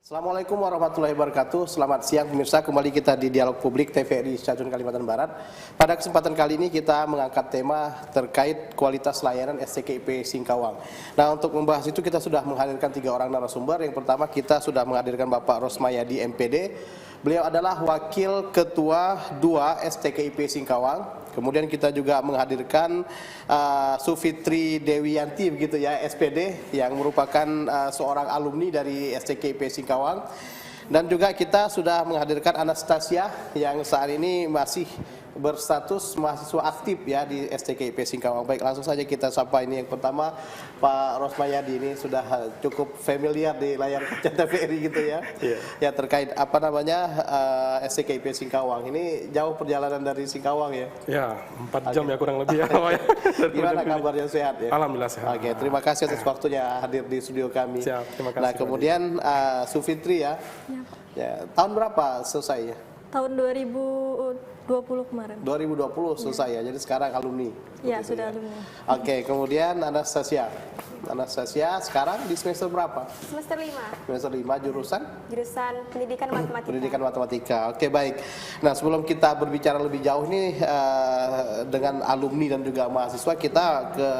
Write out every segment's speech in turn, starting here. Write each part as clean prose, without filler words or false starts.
Assalamualaikum warahmatullahi wabarakatuh. Selamat siang pemirsa, kembali kita di Dialog Publik TVRI Stasiun Kalimantan Barat. Pada kesempatan kali ini kita mengangkat tema terkait kualitas layanan STKIP Singkawang. Nah, untuk membahas itu kita sudah menghadirkan 3 orang narasumber. Yang pertama kita sudah menghadirkan Bapak Rosmayadi MPD. Beliau adalah Wakil Ketua 2 STKIP Singkawang. Kemudian kita juga menghadirkan Sufitri Dewiyanti begitu ya, SPD, yang merupakan seorang alumni dari STKIP Singkawang. Dan juga kita sudah menghadirkan Anastasia yang saat ini masih berstatus mahasiswa aktif ya di STKIP Singkawang. Baik, langsung saja kita sapa ini yang pertama Pak Rosmayadi, ini sudah cukup familiar di layar kaca TVRI gitu ya. Ya, terkait apa namanya STKIP Singkawang. Ini jauh perjalanan dari Singkawang ya? Ya, 4 jam ya kurang lebih ya. Gimana kabarnya, sehat ya? Alhamdulillah sehat. Oke, terima kasih atas waktunya hadir di studio kami. Siap, terima kasih. Nah, kemudian Sufitri ya. Ya, tahun berapa selesai ya? Tahun 2020 kemarin. 2020 selesai ya, jadi sekarang alumni. Ya, sudah alumni. Oke, kemudian Anastasia. Anastasia sekarang di semester berapa? Semester 5. Semester 5, jurusan? Jurusan Pendidikan Matematika. Pendidikan Matematika. Oke, baik. Nah, sebelum kita berbicara lebih jauh nih dengan alumni dan juga mahasiswa, kita ke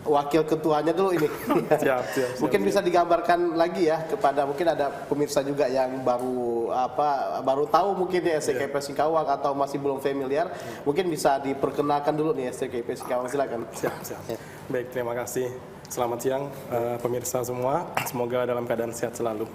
wakil ketuanya dulu ini. Siap. Mungkin bisa digambarkan lagi ya kepada mungkin ada pemirsa juga yang baru tahu mungkin di STKIP Singkawang atau masih belum familiar. Mungkin bisa diperkenalkan dulu nih STKIP Singkawang, silakan. Siap. Baik, terima kasih. Selamat siang pemirsa semua. Semoga dalam keadaan sehat selalu.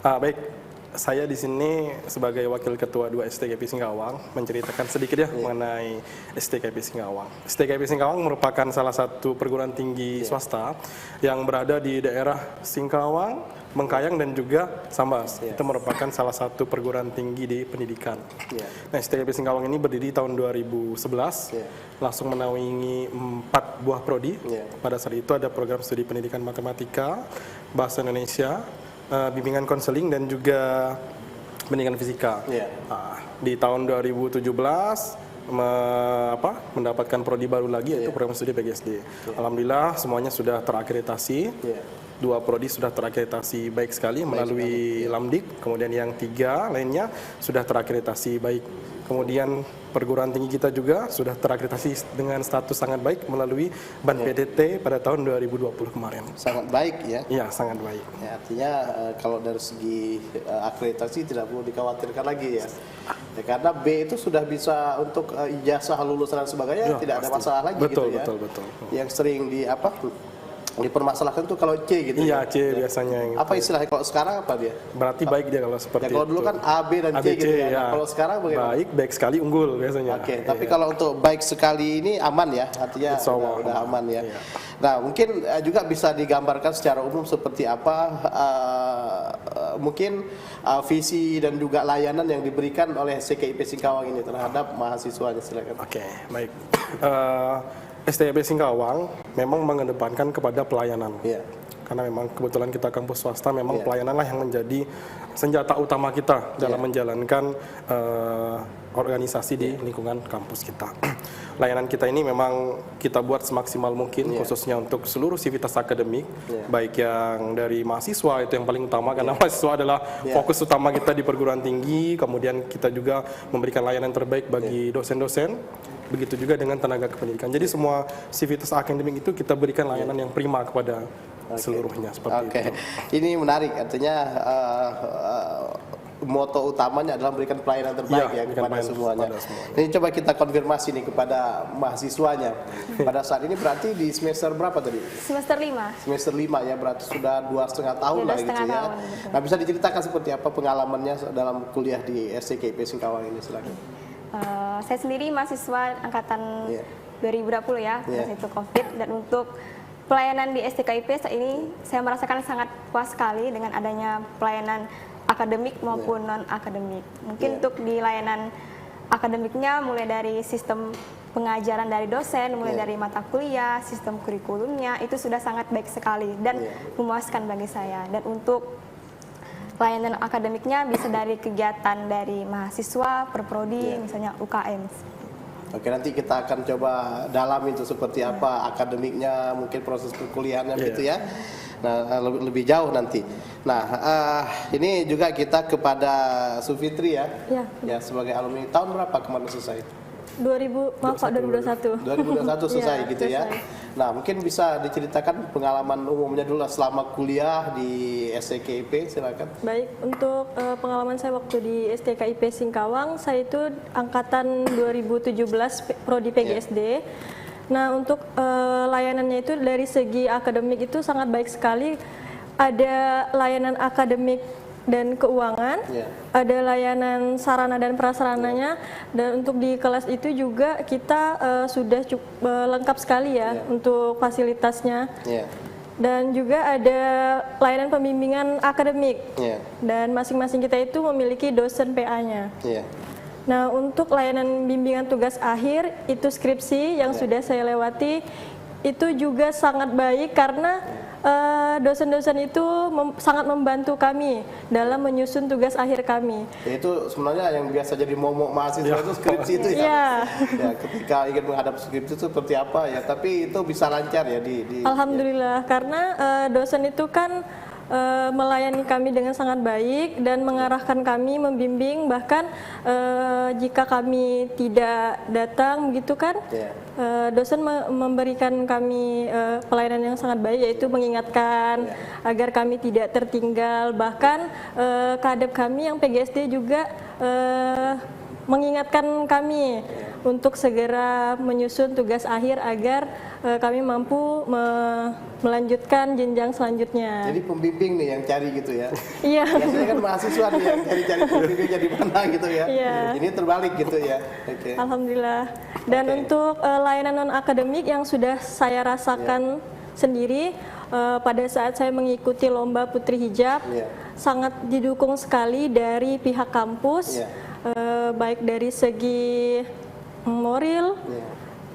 Baik. Saya di sini sebagai Wakil Ketua 2 STKIP Singkawang menceritakan sedikit ya mengenai STKIP Singkawang. STKIP Singkawang merupakan salah satu perguruan tinggi swasta yang berada di daerah Singkawang, Bengkayang dan juga Sambas. Itu merupakan salah satu perguruan tinggi di pendidikan. Nah, STKIP Singkawang ini berdiri tahun 2011, langsung menaungi 4 buah prodi. Pada saat itu ada program studi pendidikan matematika, bahasa Indonesia, bimbingan konseling dan juga pendidikan fisika. Di tahun 2017 mendapatkan prodi baru lagi, yaitu program studi PGSD. Alhamdulillah semuanya sudah terakreditasi. 2 prodi sudah terakreditasi baik sekali melalui Lamdik, kemudian yang 3 lainnya sudah terakreditasi baik. Kemudian perguruan tinggi kita juga sudah terakreditasi dengan status sangat baik melalui BAN PTT pada tahun 2020 kemarin. Sangat baik ya? Iya, sangat baik. Ya, artinya kalau dari segi akreditasi tidak perlu dikhawatirkan lagi ya. Karena B itu sudah bisa untuk ijazah lulus dan sebagainya, tidak ada masalah lagi gitu ya. Betul. Yang sering dipermasalahkan itu kalau C gitu. Iya, C biasanya. Apa istilahnya kalau sekarang apa dia? Berarti baik dia kalau seperti itu. Kalau dulu kan A, B dan C gitu ya. Ya. Kalau sekarang bagaimana? Baik sekali unggul biasanya. Oke, tapi kalau untuk baik sekali ini aman ya, artinya udah aman ya. Nah, mungkin juga bisa digambarkan secara umum seperti apa mungkin visi dan juga layanan yang diberikan oleh STKIP Singkawang ini terhadap mahasiswanya, silakan. Oke, baik. STKIP Singkawang memang mengedepankan kepada pelayanan. Karena memang kebetulan kita kampus swasta, memang pelayananlah yang menjadi senjata utama kita dalam menjalankan organisasi di lingkungan kampus kita. Layanan kita ini memang kita buat semaksimal mungkin, khususnya untuk seluruh sivitas akademik, baik yang dari mahasiswa, itu yang paling utama, karena mahasiswa adalah fokus utama kita di perguruan tinggi. Kemudian kita juga memberikan layanan terbaik bagi dosen-dosen, begitu juga dengan tenaga kependidikan. Jadi semua sivitas akademik itu kita berikan layanan yang prima kepada seluruhnya, seperti itu. Ini menarik, artinya moto utamanya adalah memberikan pelayanan terbaik ya kepada semuanya. Ini coba kita konfirmasi nih kepada mahasiswanya. Pada saat ini berarti di semester berapa tadi? Semester 5. Semester 5 ya, berarti sudah 2,5 tahun lah gitu ya. Nah, bisa diceritakan seperti apa pengalamannya dalam kuliah di STKIP Singkawang ini, silakan. Saya sendiri mahasiswa angkatan 2020 ya, itu COVID, dan untuk pelayanan di STKIP saat ini saya merasakan sangat puas sekali dengan adanya pelayanan akademik maupun non-akademik. Mungkin untuk di layanan akademiknya mulai dari sistem pengajaran dari dosen, mulai dari mata kuliah, sistem kurikulumnya, itu sudah sangat baik sekali dan memuaskan bagi saya. Dan untuk layanan akademiknya bisa dari kegiatan dari mahasiswa, perprodi, misalnya UKM. Oke, nanti kita akan coba dalam itu seperti apa akademiknya, mungkin proses perkuliahannya gitu ya. Nah, lebih jauh nanti. Nah, ini juga kita kepada Sufitri ya. Ya. Ya, sebagai alumni tahun berapa kemarin selesai? 2021. 2021 selesai Ya, gitu ya. selesai. Nah, mungkin bisa diceritakan pengalaman umumnya dulu lah selama kuliah di STKIP, silakan. Baik, untuk pengalaman saya waktu di STKIP Singkawang, saya itu angkatan 2017 prodi PGSD. Nah, untuk layanannya itu dari segi akademik itu sangat baik sekali. Ada layanan akademik dan keuangan, ada layanan sarana dan prasarananya, dan untuk di kelas itu juga kita sudah lengkap sekali ya untuk fasilitasnya. Dan juga ada layanan pembimbingan akademik, dan masing-masing kita itu memiliki dosen PA-nya. Nah, untuk layanan bimbingan tugas akhir itu skripsi yang sudah saya lewati itu juga sangat baik karena dosen-dosen itu sangat membantu kami dalam menyusun tugas akhir kami. Ya, itu sebenarnya yang biasa jadi momok mahasiswa itu skripsi itu ya. Ya, ketika ingin menghadap skripsi itu seperti apa ya, tapi itu bisa lancar ya di Alhamdulillah, karena dosen itu kan melayani kami dengan sangat baik dan mengarahkan kami, membimbing, bahkan jika kami tidak datang gitu kan, dosen memberikan kami pelayanan yang sangat baik, yaitu mengingatkan agar kami tidak tertinggal, bahkan kadep kami yang PGSD juga mengingatkan kami untuk segera menyusun tugas akhir agar kami mampu melanjutkan jenjang selanjutnya. Jadi pembimbing nih yang cari gitu ya. Iya. Biasanya kan mahasiswa nih yang cari-cari pembimbingnya di mana gitu ya. Iya. Ini terbalik gitu ya. Oke. Alhamdulillah. Dan untuk layanan non akademik yang sudah saya rasakan sendiri pada saat saya mengikuti lomba Putri Hijab, sangat didukung sekali dari pihak kampus, baik dari segi moral,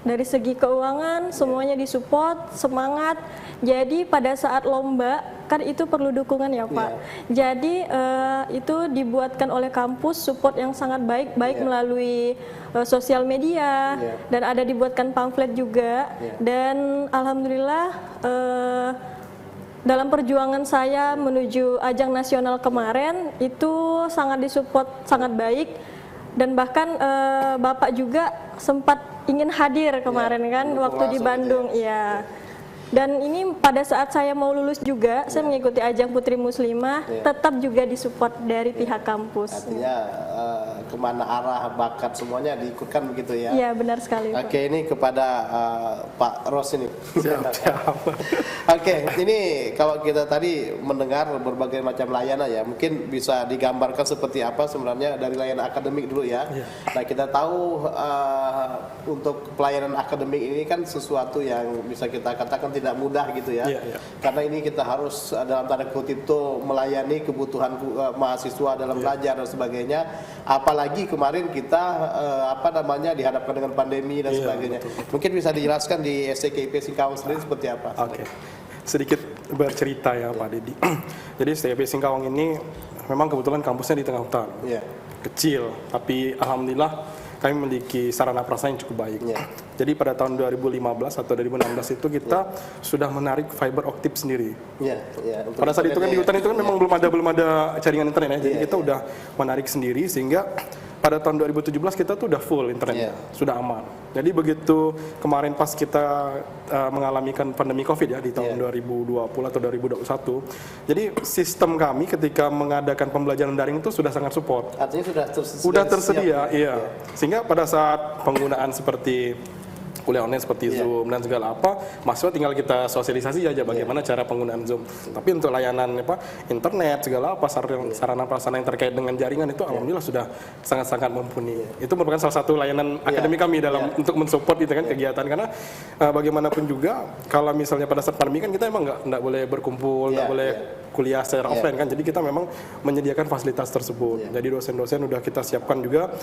dari segi keuangan, semuanya disupport, semangat. Jadi pada saat lomba kan itu perlu dukungan ya Pak. Jadi itu dibuatkan oleh kampus support yang sangat baik, baik melalui sosial media, dan ada dibuatkan pamflet juga. Dan alhamdulillah dalam perjuangan saya menuju ajang nasional kemarin itu sangat disupport, sangat baik. Dan bahkan Bapak juga sempat ingin hadir kemarin kan waktu di Bandung, Dan ini pada saat saya mau lulus juga, saya mengikuti ajang Putri Muslimah, tetap juga disupport dari pihak kampus. Artinya kemana arah bakat semuanya diikutkan begitu ya? Iya, benar sekali Pak. Oke, ini kepada Pak Ros ini. Siap. Oke, ini kalau kita tadi mendengar berbagai macam layanan ya, mungkin bisa digambarkan seperti apa sebenarnya dari layanan akademik dulu ya. Nah, kita tahu untuk pelayanan akademik ini kan sesuatu yang bisa kita katakan tidak mudah gitu ya. Karena ini kita harus dalam tanda kutip itu melayani kebutuhan mahasiswa dalam belajar dan sebagainya. Apalagi kemarin kita dihadapkan dengan pandemi dan sebagainya. Mungkin bisa dijelaskan di STKIP Singkawang sendiri seperti apa? Oke. Sedikit bercerita ya Pak Dedi. Jadi STKIP Singkawang ini memang kebetulan kampusnya di tengah hutan. Kecil, tapi alhamdulillah kami memiliki sarana prasarana yang cukup baik. Jadi pada tahun 2015 atau 2016 itu kita sudah menarik fiber optik sendiri. Pada saat itu kan di hutan itu kan memang belum ada jaringan internet ya. Jadi kita udah menarik sendiri sehingga pada tahun 2017 kita tuh udah full internetnya, sudah aman. Jadi begitu kemarin pas kita mengalami pandemi COVID ya di tahun 2020 atau 2021. Jadi sistem kami ketika mengadakan pembelajaran daring itu sudah sangat support. Artinya sudah tersedia, Sehingga pada saat penggunaan seperti kuliah online seperti Zoom dan segala apa, mahasiswa tinggal kita sosialisasi aja bagaimana cara penggunaan Zoom. Tapi untuk layanan internet segala apa sarana prasarana yang terkait dengan jaringan itu alhamdulillah sudah sangat-sangat mumpuni. Itu merupakan salah satu layanan akademik kami dalam untuk mensupport itu kan kegiatan, karena bagaimanapun juga kalau misalnya pada saat pandemi kan kita emang nggak boleh berkumpul, nggak boleh kuliah secara offline kan. Jadi kita memang menyediakan fasilitas tersebut. Jadi dosen-dosen udah kita siapkan juga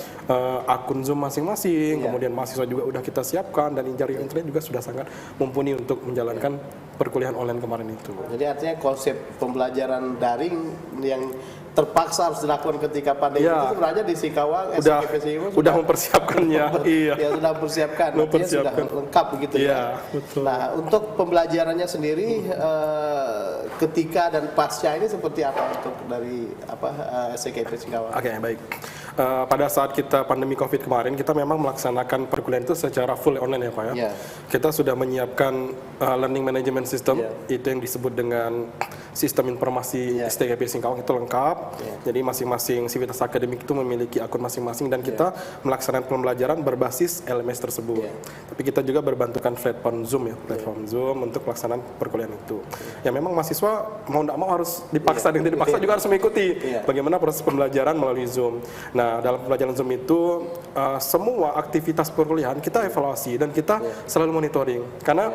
akun Zoom masing-masing, kemudian mahasiswa juga udah kita siapkan, dan jaringan internet juga sudah sangat mumpuni untuk menjalankan perkuliahan online kemarin itu. Jadi artinya konsep pembelajaran daring yang terpaksa harus dilakukan ketika pandemi Ya. itu sebenarnya di Singkawang SKP Singkawang udah mempersiapkannya. Iya. ya sudah mempersiapkan, artinya sudah lengkap begitu Iya, ya. betul. Nah, untuk pembelajarannya sendiri ketika dan pasca ini seperti apa untuk dari SKP Singkawang? Oke, baik. Pada saat kita pandemi COVID kemarin, kita memang melaksanakan perkuliahan itu secara full online ya Pak ya. Yeah. Kita sudah menyiapkan learning management system, itu yang disebut dengan sistem informasi STKP Singkawang itu lengkap. Jadi masing-masing sivitas akademik itu memiliki akun masing-masing dan kita melaksanakan pembelajaran berbasis LMS tersebut. Tapi kita juga berbantukan platform Zoom ya, platform Zoom untuk pelaksanaan perkuliahan itu. Ya memang mahasiswa mau tidak mau harus dipaksa dan tidak dipaksa juga harus mengikuti bagaimana proses pembelajaran melalui Zoom. Nah, dalam pembelajaran Zoom itu semua aktivitas perkuliahan kita evaluasi dan kita selalu monitoring. Karena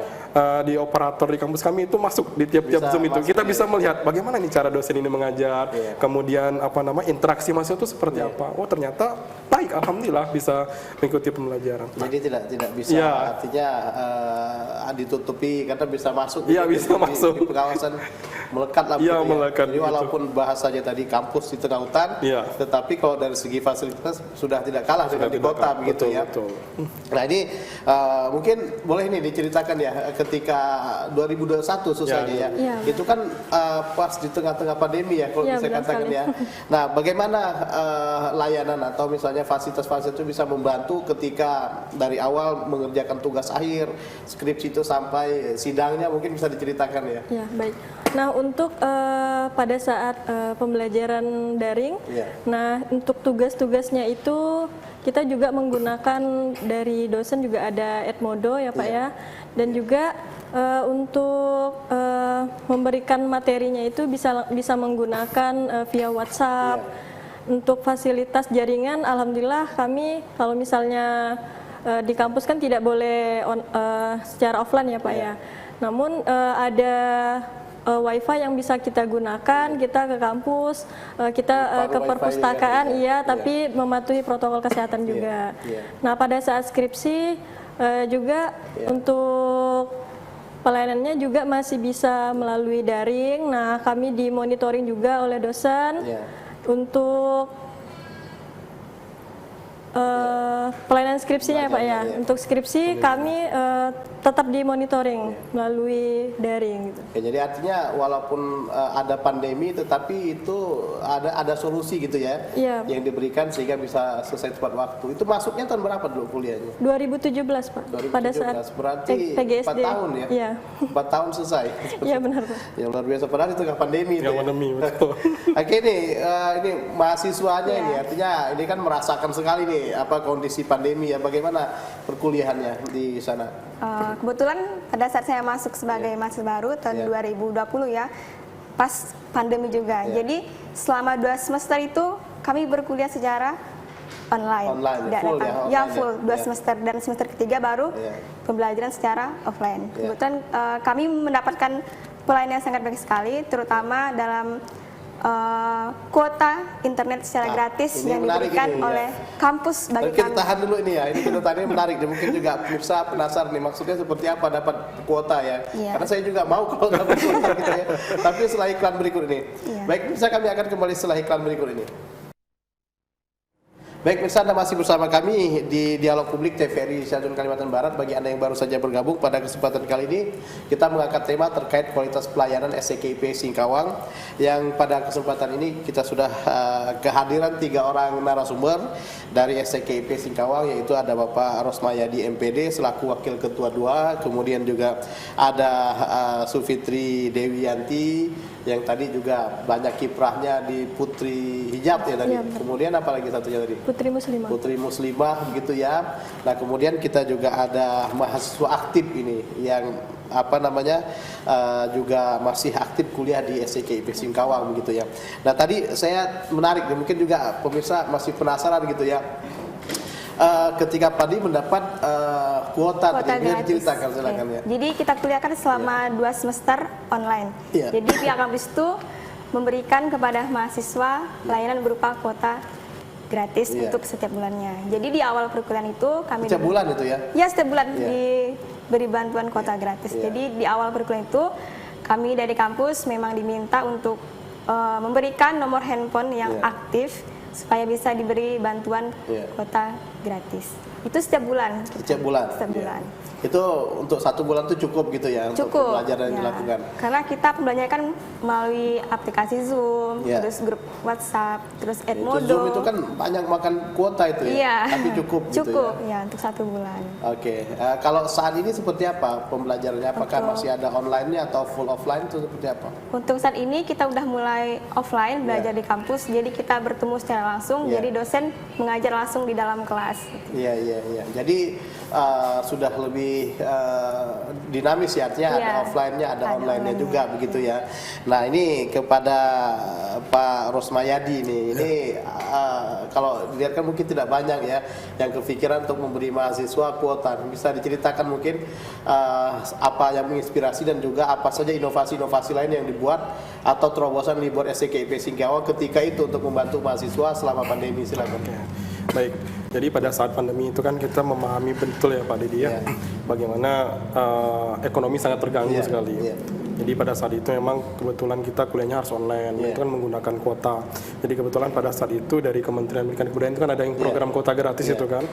di operator di kampus kami itu masuk di tiap-tiap Zoom itu. Kita bisa melihat bagaimana nih cara dosen ini mengajar, kemudian interaksi mahasiswa itu seperti apa. Oh, ternyata baik, alhamdulillah bisa mengikuti pembelajaran. Jadi tidak bisa artinya ditutupi karena bisa masuk. Iya, bisa masuk. Di pengawasan melekat lah. Iya, begitu melekat. Jadi walaupun bahasanya tadi kampus di tengah hutan, tetapi kalau dari segi fasilitas sudah tidak kalah dengan di kota begitu ya. Betul. Nah ini mungkin boleh nih diceritakan ya ketika 2021 selesainya ya. Itu kan pas di tengah-tengah pandemi ya kalau bisa katakan ya. Nah bagaimana layanan atau misalnya fasilitas-fasilitas itu bisa membantu ketika dari awal mengerjakan tugas akhir, skripsi itu sampai sidangnya mungkin bisa diceritakan ya. Ya, baik. Nah, untuk pada saat pembelajaran daring, nah untuk tugas-tugasnya itu kita juga menggunakan dari dosen juga ada Edmodo ya Pak ya, dan juga untuk memberikan materinya itu bisa menggunakan via WhatsApp. Untuk fasilitas jaringan, alhamdulillah kami kalau misalnya di kampus kan tidak boleh secara offline ya Pak ya. Namun ada WiFi yang bisa kita gunakan, kita ke kampus, kita ke perpustakaan, tapi mematuhi protokol kesehatan juga. Nah, pada saat skripsi juga untuk pelayanannya juga masih bisa melalui daring. Nah, kami dimonitoring juga oleh dosen untuk pelayanan skripsinya ya Pak ya. Untuk skripsi kami tetap dimonitoring melalui daring gitu. Ya, jadi artinya walaupun ada pandemi tetapi itu ada solusi gitu ya yang diberikan sehingga bisa selesai tepat waktu. Itu masuknya tahun berapa dulu kuliahnya? 2017 Pak. 2017. Pada saat berarti PGSD. 4 tahun ya? Iya. 4 tahun selesai. Iya benar Pak. Ya luar biasa, padahal itu tengah pandemi. Pandemi, betul. Oke nih, ini mahasiswanya ini artinya ini kan merasakan sekali nih apa kondisi pandemi ya, bagaimana perkuliahannya di sana? Kebetulan pada saat saya masuk sebagai mahasiswa baru tahun 2020 ya, pas pandemi juga. Jadi selama 2 semester itu kami berkuliah secara online. Full ya? Full 2 semester, dan semester ketiga baru pembelajaran secara offline. Kebetulan kami mendapatkan pelayanan yang sangat baik sekali, terutama dalam kuota internet secara gratis yang diberikan oleh kampus bagi kami. Kita tahan dulu ini ya, ini kita tadi menarik, mungkin juga pemirsa penasaran nih maksudnya seperti apa dapat kuota ya. Karena saya juga mau kalau dapat kuota gitu ya. Tapi setelah iklan berikut ini. Baik, pemirsa, kami akan kembali setelah iklan berikut ini. Baik, pemirsa, Anda masih bersama kami di Dialog Publik TVRI Stasiun Kalimantan Barat. Bagi Anda yang baru saja bergabung, pada kesempatan kali ini kita mengangkat tema terkait kualitas pelayanan STKIP Singkawang, yang pada kesempatan ini kita sudah kehadiran 3 orang narasumber dari STKIP Singkawang, yaitu ada Bapak Rosmayadi MPD selaku Wakil Ketua 2, kemudian juga ada Sufitri Dewiyanti yang tadi juga banyak kiprahnya di Putri Hijab ya tadi. Kemudian apa lagi satunya tadi? Putri Muslimah begitu ya. Nah, kemudian kita juga ada mahasiswa aktif ini yang juga masih aktif kuliah di STKIP Singkawang begitu ya. Nah, tadi saya menarik, mungkin juga pemirsa masih penasaran gitu ya. Ketika Padi mendapat kuota gratis, diceritakan silakan ya. Jadi kita kuliahkan selama 2 semester online. Jadi pihak kampus itu memberikan kepada mahasiswa layanan berupa kuota gratis untuk setiap bulannya. Jadi di awal perkuliahan itu kami setiap bulan itu ya? Ya, setiap bulan diberi bantuan kuota gratis. Jadi di awal perkuliahan itu kami dari kampus memang diminta untuk memberikan nomor handphone yang aktif supaya bisa diberi bantuan kuota gratis. Itu setiap bulan. Setiap bulan. Setiap bulan. Itu untuk 1 bulan itu cukup gitu ya untuk pembelajaran yang dilakukan. Karena kita pembelajaran kan melalui aplikasi Zoom, terus grup WhatsApp, terus Edmodo. Zoom itu kan banyak makan kuota itu ya, tapi cukup gitu ya untuk 1 bulan. Oke. Kalau saat ini seperti apa pembelajarannya? Apakah masih ada online-nya atau full offline itu seperti apa? Untuk saat ini kita udah mulai offline belajar di kampus, jadi kita bertemu secara langsung, jadi dosen mengajar langsung di dalam kelas. Iya. Jadi sudah lebih dinamis ya, artinya ada offline-nya, ada online-nya juga begitu ya. Nah ini kepada Pak Rosmayadi nih, ini kalau dilihat kan mungkin tidak banyak ya yang kepikiran untuk memberi mahasiswa kuota. Bisa diceritakan mungkin apa yang menginspirasi dan juga apa saja inovasi-inovasi lain yang dibuat atau terobosan yang dibuat STKIP Singkawang ketika itu untuk membantu mahasiswa selama pandemi, silakan. Baik, jadi pada saat pandemi itu kan kita memahami betul ya Pak Didi ya, bagaimana ekonomi sangat terganggu sekali. Jadi pada saat itu memang kebetulan kita kuliahnya harus online, itu kan menggunakan kuota. Jadi kebetulan pada saat itu dari Kementerian Pendidikan dan Kebudayaan itu kan ada yang program kuota gratis itu kan.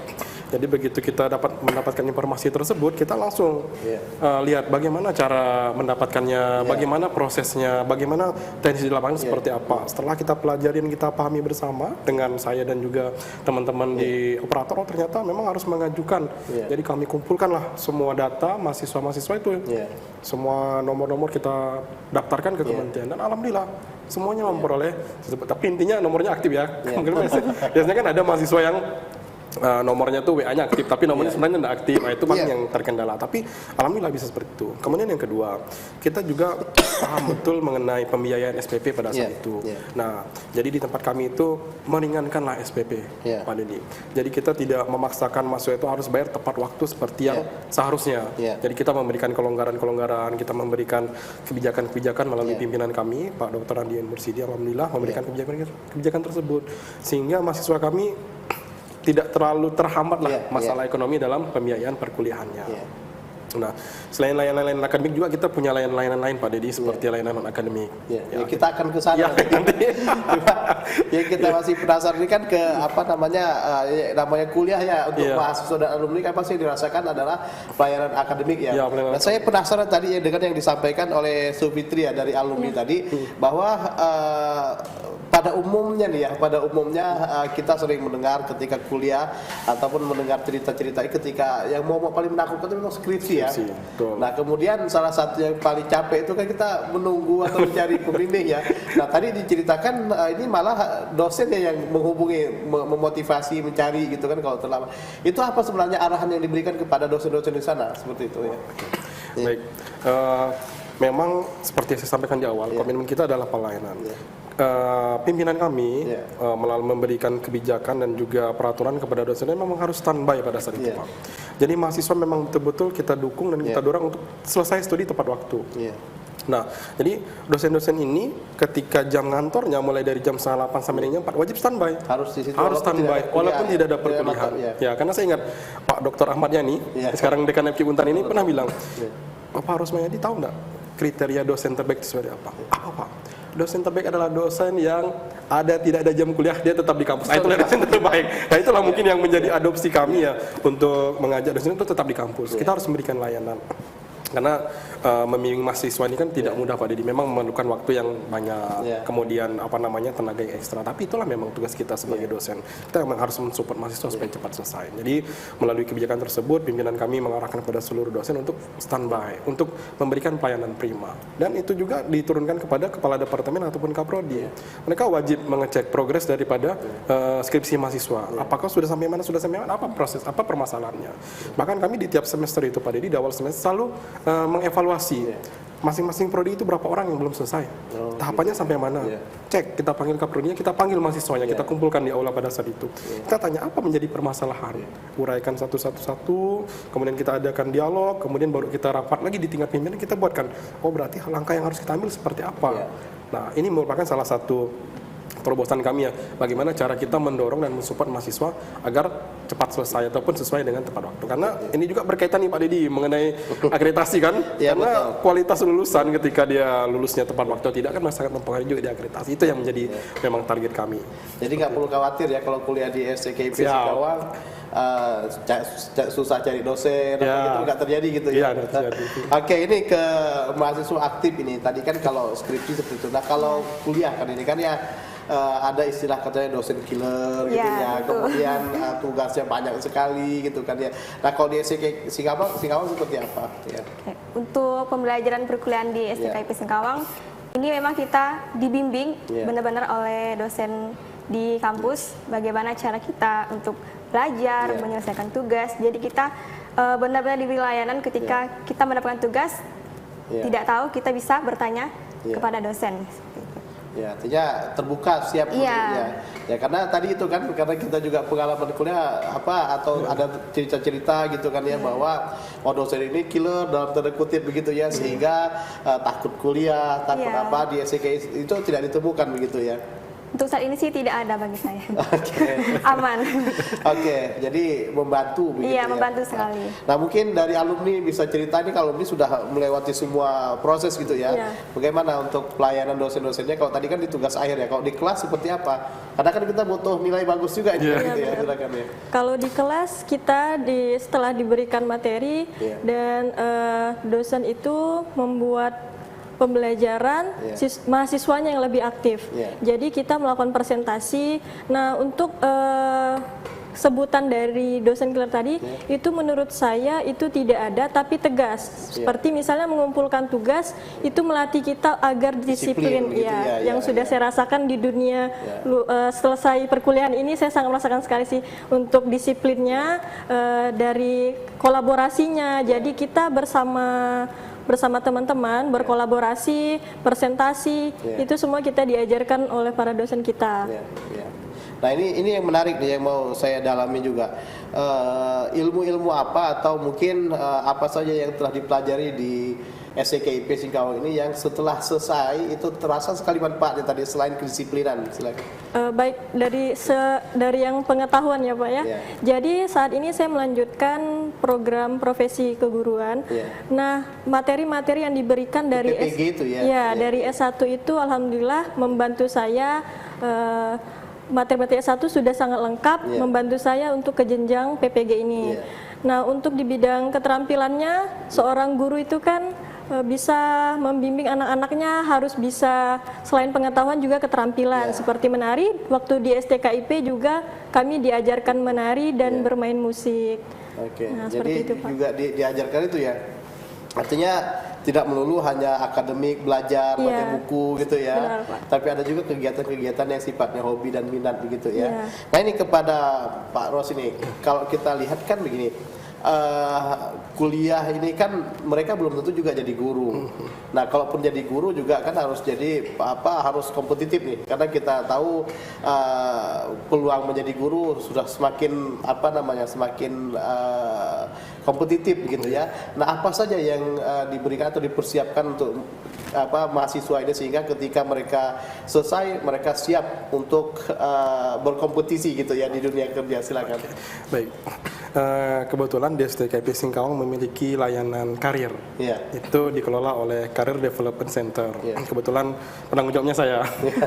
Jadi begitu kita mendapatkan informasi tersebut, kita langsung lihat bagaimana cara mendapatkannya, bagaimana prosesnya, bagaimana teknis di lapangan seperti apa. Setelah kita pelajari dan kita pahami bersama dengan saya dan juga teman-teman di operator, oh ternyata memang harus mengajukan. Jadi kami kumpulkanlah semua data mahasiswa-mahasiswa itu, semua nomor-nomor kita daftarkan ke kementerian dan alhamdulillah semuanya memperoleh. Tapi intinya nomornya aktif ya. Biasanya kan ada mahasiswa yang nomornya tuh WA-nya aktif, tapi nomornya sebenarnya tidak aktif. Nah, itu kan yang terkendala. Tapi alhamdulillah bisa seperti itu. Kemudian yang kedua, kita juga paham betul mengenai pembiayaan SPP pada saat itu. Nah, jadi di tempat kami itu meringankanlah SPP, Pak Didi. Jadi kita tidak memaksakan mahasiswa itu harus bayar tepat waktu seperti yang seharusnya. Jadi kita memberikan kelonggaran-kelonggaran, kita memberikan kebijakan-kebijakan melalui pimpinan kami, Pak Dr. Andi Mursidi, alhamdulillah memberikan kebijakan tersebut, sehingga mahasiswa kami tidak terlalu terhambat lah masalah ekonomi dalam pembiayaan perkuliahannya. Nah, selain layanan akademik juga kita punya layanan lain Pak Dedi seperti layanan non akademik. Kita akan ke sana. Kita masih penasaran ini kan ke apa namanya kuliah ya untuk mahasiswa dan alumni kan pasti dirasakan adalah pelayanan akademik ya. Nah, saya penasaran tadi ya dengan yang disampaikan oleh Sufitri ya dari alumni tadi bahwa pada umumnya kita sering mendengar ketika kuliah ataupun mendengar cerita-cerita ketika yang mau paling menakutkan itu memang skripsi ya. Nah kemudian salah satu yang paling capek itu kan kita menunggu atau mencari pembimbing ya. Nah tadi diceritakan ini malah dosennya yang menghubungi, memotivasi, mencari gitu kan kalau terlambat. Itu apa sebenarnya arahan yang diberikan kepada dosen-dosen di sana seperti itu ya? Baik, memang seperti yang saya sampaikan di awal, komitmen kita adalah pelayanan. Pimpinan kami melalui memberikan kebijakan dan juga peraturan kepada dosennya memang harus standby pada saat itu Pak. Jadi mahasiswa memang betul-betul kita dukung dan kita dorong untuk selesai studi tepat waktu. Nah, jadi dosen-dosen ini ketika jam ngantornya mulai dari jam 8 sampai jam 4 wajib standby. Harus standby walaupun tidak ada perkuliahan. Ya, karena saya ingat Pak Dr. Ahmad Yani, sekarang Dekan FK Untan ini pernah bilang, Bapak Rosmayadi tahu nggak kriteria dosen terbaik itu seperti apa? Apa Pak? Dosen terbaik adalah dosen yang tidak ada jam kuliah, dia tetap di kampus. Itulah dosen terbaik. Nah itulah mungkin yang menjadi adopsi kami ya untuk mengajak dosen itu tetap di kampus. Kita harus memberikan layanan. Karena membimbing mahasiswa ini kan tidak mudah Pak Didi, memang memerlukan waktu yang banyak, kemudian tenaga yang ekstra. Tapi itulah memang tugas kita sebagai dosen. Kita memang harus mensupport mahasiswa supaya cepat selesai. Jadi melalui kebijakan tersebut, pimpinan kami mengarahkan kepada seluruh dosen untuk standby, untuk memberikan pelayanan prima. Dan itu juga diturunkan kepada kepala departemen ataupun kaprodi. Mereka wajib mengecek progres daripada skripsi mahasiswa. Apakah sudah sampai mana, apa proses, apa permasalahannya. Bahkan kami di tiap semester itu Pak Didi, di awal semester selalu mengevaluasi masing-masing prodi itu berapa orang yang belum selesai, tahapannya sampai mana, cek, kita panggil kaprodinya, kita panggil mahasiswanya, kita kumpulkan di aula pada saat itu, kita tanya apa menjadi permasalahan, uraikan satu-satu, kemudian kita adakan dialog, kemudian baru kita rapat lagi di tingkat pimpinan, kita buatkan, oh berarti langkah yang harus kita ambil seperti apa. Nah ini merupakan salah satu terobosan kami ya, bagaimana cara kita mendorong dan mensupport mahasiswa agar cepat selesai ataupun sesuai dengan tepat waktu. Karena ini juga berkaitan nih Pak Dedi mengenai akreditasi kan, Ya, karena betul. kualitas lulusan ketika dia lulusnya tepat waktu atau tidak kan sangat mempengaruhi juga di akreditasi. Itu yang menjadi memang target kami. Jadi nggak perlu khawatir ya kalau kuliah di STKIP Siap. Singkawang susah cari dosen, Ya. gitu nggak terjadi gitu Iya, ya. nggak terjadi. Oke, ini ke mahasiswa aktif ini. Tadi kan kalau skripsi seperti itu. Nah kalau kuliah kan ini kan ya ada istilah katanya dosen killer gitu Ya, ya. betul. Kemudian tugasnya banyak sekali gitu kan ya. Nah kalau di STKIP Singkawang seperti apa? Ya. Oke, untuk pembelajaran perkuliahan di STKIP Singkawang, ini memang kita dibimbing Yeah. benar-benar oleh dosen di kampus, bagaimana cara kita untuk belajar, Yeah. menyelesaikan tugas. Jadi kita benar-benar diberi layanan ketika kita mendapatkan tugas, Yeah. tidak tahu kita bisa bertanya Yeah. kepada dosen. Ya, artinya terbuka siap Iya. ya. Ya karena tadi itu kan karena kita juga pengalaman kuliah atau ada cerita-cerita gitu kan ya bahwa dosen ini killer dalam tanda kutip begitu ya sehingga takut kuliah, takut Iya. apa di STKI itu tidak ditemukan begitu ya. Untuk saat ini sih tidak ada bagi saya. Oke. Aman. Oke, jadi membantu begitu Iya, ya. membantu sekali. Nah, mungkin dari alumni bisa cerita ini kalau alumni sudah melewati semua proses gitu ya. Iya. Bagaimana untuk pelayanan dosen-dosennya? Kalau tadi kan di tugas akhir ya, kalau di kelas seperti apa? Karena kan kita butuh nilai bagus juga ini Iya. gitu ya, Iya, silakan ya. Kalau di kelas kita setelah diberikan materi Iya. dan dosen itu membuat pembelajaran Iya. mahasiswanya yang lebih aktif. Iya. Jadi kita melakukan presentasi. Nah untuk sebutan dari dosen killer tadi itu menurut saya itu tidak ada tapi tegas. Seperti misalnya mengumpulkan tugas itu melatih kita agar Disiplin disiplin, begitu ya, yang ya, sudah ya. saya rasakan di dunia selesai perkuliahan ini saya sangat merasakan sekali sih untuk disiplinnya dari kolaborasinya. Jadi kita bersama teman-teman berkolaborasi, presentasi, Ya. itu semua kita diajarkan oleh para dosen kita. Ya, ya. Nah ini yang menarik nih yang mau saya dalami juga. Ilmu-ilmu apa atau mungkin apa saja yang telah dipelajari di STKIP Singkawang ini yang setelah selesai itu terasa sekali manfaatnya tadi selain kedisiplinan. Silakan. Baik dari yang pengetahuan ya Pak ya. Iya. Jadi saat ini saya melanjutkan program profesi keguruan. Iya. Nah materi-materi yang diberikan dari PPG itu ya? Iya, Iya. dari S1 itu alhamdulillah membantu saya. Materi-materi S1 sudah sangat lengkap, Iya. membantu saya untuk ke jenjang PPG ini. Iya. Nah untuk di bidang keterampilannya, seorang guru itu kan bisa membimbing anak-anaknya harus bisa selain pengetahuan juga keterampilan Ya. seperti menari. Waktu di STKIP juga kami diajarkan menari dan Ya. bermain musik. Oke, Nah, jadi seperti itu, Pak. juga diajarkan itu ya. Artinya tidak melulu hanya akademik belajar Iya. baca buku gitu ya, Benar, Pak. tapi ada juga kegiatan-kegiatan yang sifatnya hobi dan minat begitu ya. Iya. Nah ini kepada Pak Ros ini, kalau kita lihat kan begini, kuliah ini kan mereka belum tentu juga jadi guru. Nah kalaupun jadi guru juga kan harus jadi harus kompetitif nih, karena kita tahu peluang menjadi guru sudah semakin semakin kompetitif gitu ya. Nah apa saja yang diberikan atau dipersiapkan untuk mahasiswa ini sehingga ketika mereka selesai mereka siap untuk berkompetisi gitu ya di dunia kerja. Silakan. Baik. Kebetulan di STKIP Singkawang memiliki layanan karir. Iya. Itu dikelola oleh Career Development Center. Iya. Kebetulan penanggung jawabnya saya.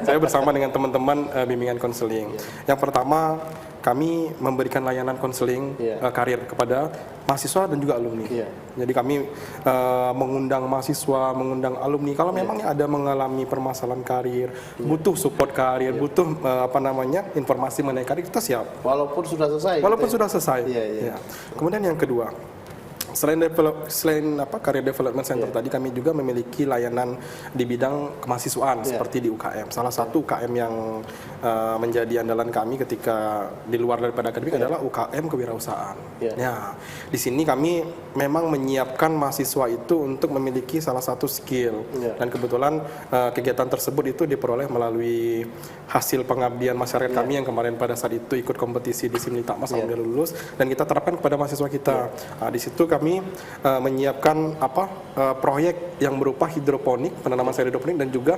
Saya bersama dengan teman-teman bimbingan konseling. Yang pertama, kami memberikan layanan konseling Iya. karir kepada mahasiswa dan juga alumni. Iya. Jadi kami mengundang mahasiswa, mengundang alumni. Kalau memang ada mengalami permasalahan karir, butuh support karir, butuh informasi mengenai karir, kita siap. Walaupun sudah selesai. Walaupun gitu ya? sudah selesai. Iya, iya. Ya. Kemudian yang kedua, selain Career Development Center tadi, kami juga memiliki layanan di bidang kemahasiswaan seperti di UKM. Salah satu UKM yang menjadi andalan kami ketika di luar daripada akademik adalah UKM kewirausahaan. Iya. Ya, di sini kami memang menyiapkan mahasiswa itu untuk memiliki salah satu skill. Iya. Dan kebetulan kegiatan tersebut itu diperoleh melalui hasil pengabdian masyarakat kami yang kemarin pada saat itu ikut kompetisi di Simlitakmas alhamdulillah lulus, dan kita terapkan kepada mahasiswa kita. Nah, di situ kami menyiapkan proyek yang berupa hidroponik, penanaman sayur hidroponik, dan juga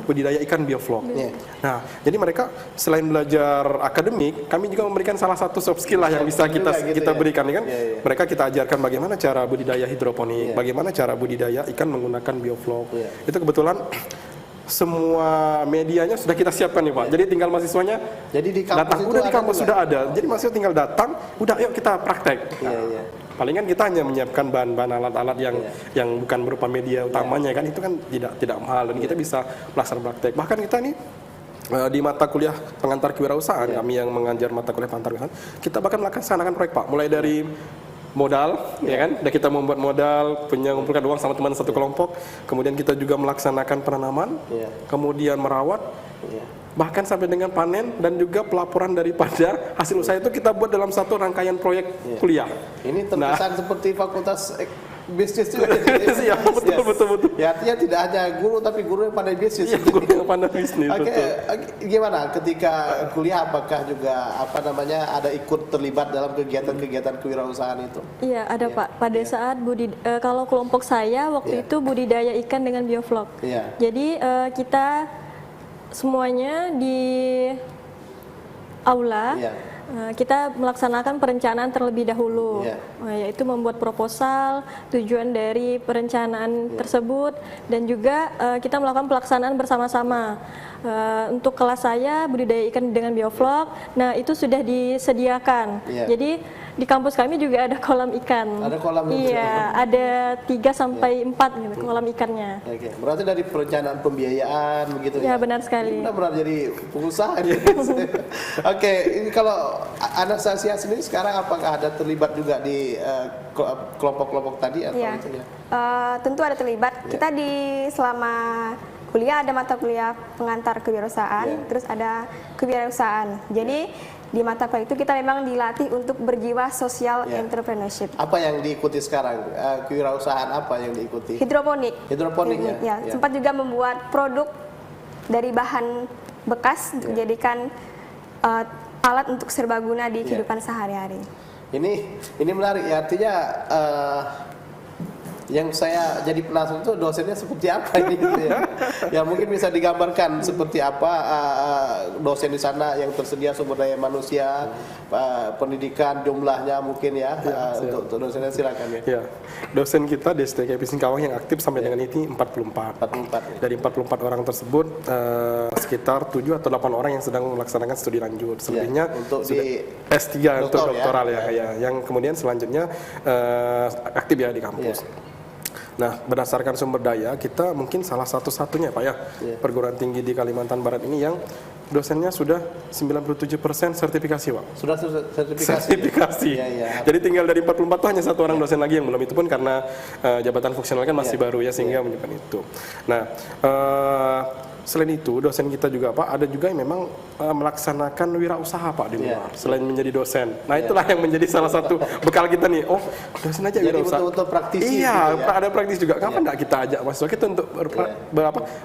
budidaya ikan bioflok. biovlog. Iya. Nah, jadi mereka selain belajar akademik, kami juga memberikan salah satu soft skill lah yang bisa kita berikan, kan? Mereka kita ajarkan bagaimana cara budidaya hidroponik, bagaimana cara budidaya ikan menggunakan biovlog. Itu kebetulan semua medianya sudah kita siapkan nih Pak. Jadi tinggal mahasiswanya Jadi di kampus datang, itu udah di kampus ada sudah ada. Jadi mahasiswa tinggal datang, udah yuk kita praktek. Palingan kita hanya menyiapkan bahan-bahan alat-alat yang bukan berupa media utamanya kan, itu kan tidak mahal dan kita bisa melaksanakan praktek. Bahkan kita nih di mata kuliah pengantar kewirausahaan, kami yang mengajar mata kuliah pengantar kewirausahaan, kita bahkan melaksanakan proyek Pak, mulai dari modal, ya kan? Dan kita membuat modal, mengumpulkan uang sama teman satu kelompok. Kemudian kita juga melaksanakan penanaman, kemudian merawat, bahkan sampai dengan panen dan juga pelaporan daripada hasil usaha itu kita buat dalam satu rangkaian proyek kuliah. Ini terkesan seperti fakultas bisnis juga. Iya, betul. Ya, artinya tidak hanya guru tapi guru yang pandai bisnis. Iya, guru yang pandai bisnis. Oke, gimana ketika kuliah apakah juga ada ikut terlibat dalam kegiatan-kegiatan kewirausahaan itu? Iya, ada Pak. Pada saat kalau kelompok saya waktu itu budidaya ikan dengan biovlog. Jadi kita semuanya di aula kita melaksanakan perencanaan terlebih dahulu, yaitu membuat proposal, tujuan dari perencanaan tersebut, dan juga kita melakukan pelaksanaan bersama-sama. Untuk kelas saya budidaya ikan dengan biovlog, nah itu sudah disediakan. Jadi di kampus kami juga ada kolam ikan. Ada kolam ikan. Iya, ada 3 sampai 4 gitu, kolam ikannya. Oke, berarti dari perencanaan pembiayaan begitu ya? Ya, benar sekali. Benar jadi pengusaha. Oke, ini kalau Anastasia sendiri sekarang apakah ada terlibat juga di kelompok-kelompok tadi atau itu ya? Tentu ada terlibat. Kita selama kuliah ada mata kuliah pengantar kewirausahaan, terus ada kewirausahaan. Jadi di mata kuliah itu kita memang dilatih untuk berjiwa social entrepreneurship. Apa yang diikuti sekarang? Kewirausahaan apa yang diikuti? Hidroponik. Hidroponik ya. Sempat juga membuat produk dari bahan bekas untuk dijadikan alat untuk serbaguna di kehidupan sehari-hari. Ini menarik ya, artinya yang saya jadi penasaran itu dosennya seperti apa ini gitu ya. Ya mungkin bisa digambarkan seperti apa dosen di sana yang tersedia sumber daya manusia, pendidikan jumlahnya mungkin ya, untuk dosennya silakan ya. Ya. Dosen kita di STKIP Singkawang yang aktif sampai dengan ini 44. Dari 44 orang tersebut sekitar 7 atau 8 orang yang sedang melaksanakan studi lanjut. Selebihnya untuk sudah di S3 untuk doktoral ya. Yang kemudian selanjutnya aktif ya di kampus. Nah, berdasarkan sumber daya, kita mungkin salah satu-satunya Pak ya, perguruan tinggi di Kalimantan Barat ini yang dosennya sudah 97% sertifikasi Pak. Sudah sertifikasi? Sertifikasi. Jadi tinggal dari 44 itu hanya satu orang dosen lagi yang belum, itu pun karena jabatan fungsional kan masih baru ya, sehingga menyebabkan itu. Nah, selain itu dosen kita juga Pak, ada juga yang memang melaksanakan wirausaha Pak di luar selain menjadi dosen. Nah itulah yang menjadi salah satu bekal kita nih. Oh dosen aja wirausaha. Jadi betul-betul praktisi. Iya, gitu ya? Ada praktis juga. Kapan enggak kita ajak mahasiswa kita untuk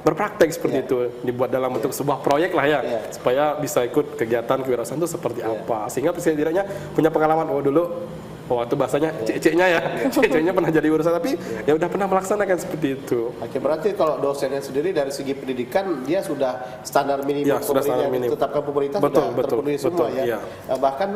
berpraktek seperti itu, dibuat dalam bentuk sebuah proyek lah ya, supaya bisa ikut kegiatan kewirausahaan itu seperti apa, sehingga setidaknya punya pengalaman. Oh dulu waktu bahasanya cek-ceknya ya, cek-ceknya pernah jadi urusan tapi ya udah pernah melaksanakan seperti itu. Oke, berarti kalau dosennya sendiri dari segi pendidikan dia sudah standar minimum yang ditetapkan pemerintah sudah terpenuhi semua ya. Bahkan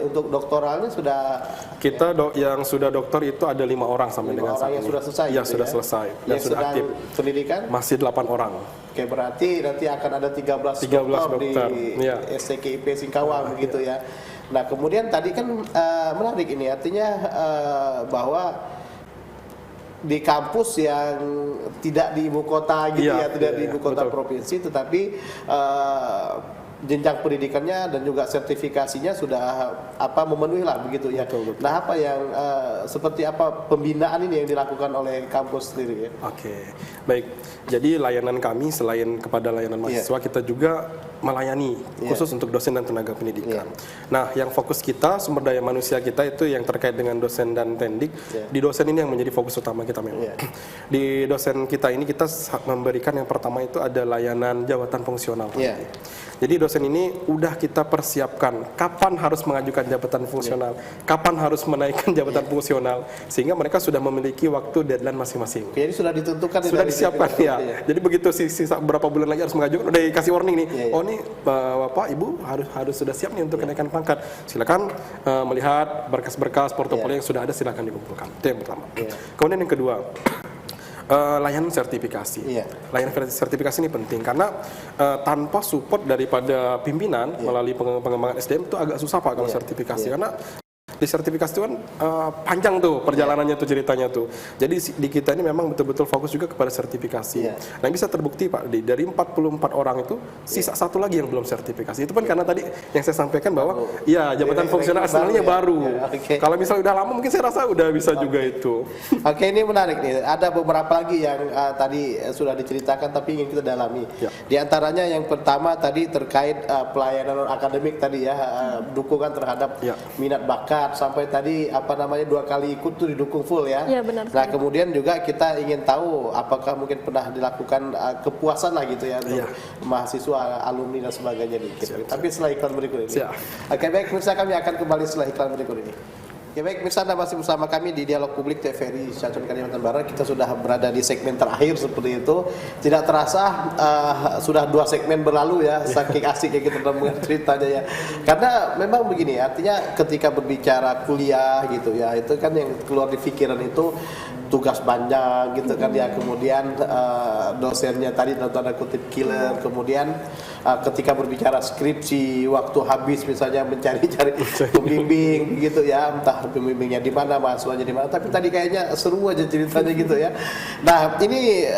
untuk doktoralnya sudah kita yang sudah doktor itu ada 5 orang sampai dengan saat ini. Yang sudah selesai. Ya sudah selesai dan sudah aktif. Pendidikan masih 8 orang. Oke, berarti nanti akan ada 13 dokter di STKIP Singkawang begitu ya. Nah kemudian tadi kan menarik ini, artinya bahwa di kampus yang tidak di ibu kota gitu tidak di ibu kota provinsi, tetapi jenjang pendidikannya dan juga sertifikasinya sudah memenuhi lah begitu ya. Nah apa yang seperti apa pembinaan ini yang dilakukan oleh kampus sendiri ya? Oke, baik. Jadi layanan kami selain kepada layanan mahasiswa kita juga melayani khusus untuk dosen dan tenaga pendidikan. Nah, yang fokus kita sumber daya manusia kita itu yang terkait dengan dosen dan tendik. Di dosen ini yang menjadi fokus utama kita memang. Di dosen kita ini kita memberikan yang pertama itu ada layanan jabatan fungsional. Jadi dosen ini udah kita persiapkan kapan harus mengajukan jabatan fungsional, kapan harus menaikkan jabatan fungsional, sehingga mereka sudah memiliki waktu deadline masing-masing. Jadi sudah ditentukan, sudah disiapkan ya. Jadi begitu sisa berapa bulan lagi harus mengajukan, udah dikasih warning nih. Oh nih Bapak Ibu harus sudah siap nih untuk kenaikan pangkat. Silakan melihat berkas-berkas portofolio yang sudah ada, silakan dikumpulkan. Itu yang pertama. Kemudian yang kedua, layanan sertifikasi. Layanan sertifikasi ini penting karena tanpa support daripada pimpinan melalui pengembangan SDM itu agak susah Pak kalau sertifikasi, karena di sertifikasi itu kan panjang tuh perjalanannya tuh, ceritanya tuh. Jadi di kita ini memang betul-betul fokus juga kepada sertifikasi. Nah, bisa terbukti Pak, dari 44 orang itu sisa satu lagi yang belum sertifikasi. Itu pun karena tadi yang saya sampaikan bahwa jabatan fungsional aslinya baru. Kalau misalnya udah lama mungkin saya rasa udah bisa juga itu. Oke, ini menarik nih. Ada beberapa lagi yang tadi sudah diceritakan tapi ingin kita dalami. Di antaranya yang pertama tadi terkait pelayanan non akademik tadi ya, dukungan terhadap minat bakat, sampai tadi 2 kali ikut tuh didukung full ya. Iya, benar. Nah, kemudian juga kita ingin tahu apakah mungkin pernah dilakukan kepuasan lah gitu ya untuk mahasiswa, alumni dan sebagainya dikit. Tapi setelah iklan berikut ini. Oke, baik, pemirsa, kami akan kembali setelah iklan berikut ini. Oke, baik, pemirsa, Anda masih bersama kami di Dialog Publik TVRI Stasiun Kalimantan Barat. Kita sudah berada di segmen terakhir seperti itu. Tidak terasa sudah 2 segmen berlalu ya, saking asiknya kita dengar ceritanya ya. Karena memang begini, artinya ketika berbicara kuliah gitu ya, itu kan yang keluar di pikiran itu tugas banyak gitu kan ya, kemudian dosennya tadi tanda kutip killer, kemudian ketika berbicara skripsi, waktu habis misalnya mencari-cari pembimbing gitu ya, entah pembimbingnya di mana, mahasiswanya di mana, tapi tadi kayaknya seru aja ceritanya gitu ya. Nah, ini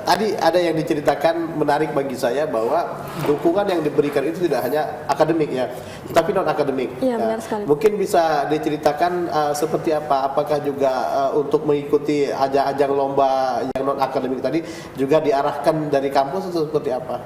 tadi ada yang diceritakan menarik bagi saya bahwa dukungan yang diberikan itu tidak hanya akademik ya, tapi non akademik. Iya, benar sekali. Mungkin bisa diceritakan seperti apa? Apakah juga untuk mengikuti ajang-ajang lomba yang non akademik tadi juga diarahkan dari kampus atau seperti apa?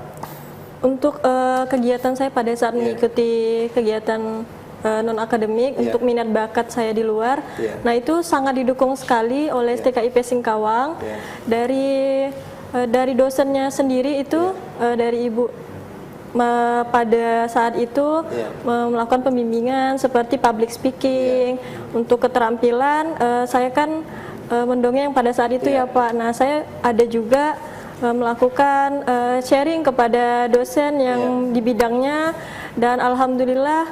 Untuk kegiatan saya pada saat mengikuti kegiatan non akademik untuk minat bakat saya di luar, nah itu sangat didukung sekali oleh STKIP Singkawang. Dari dosennya sendiri itu dari Ibu pada saat itu melakukan pembimbingan seperti public speaking. Untuk keterampilan saya kan mendongeng pada saat itu ya Pak. Nah, saya ada juga melakukan sharing kepada dosen yang di bidangnya, dan alhamdulillah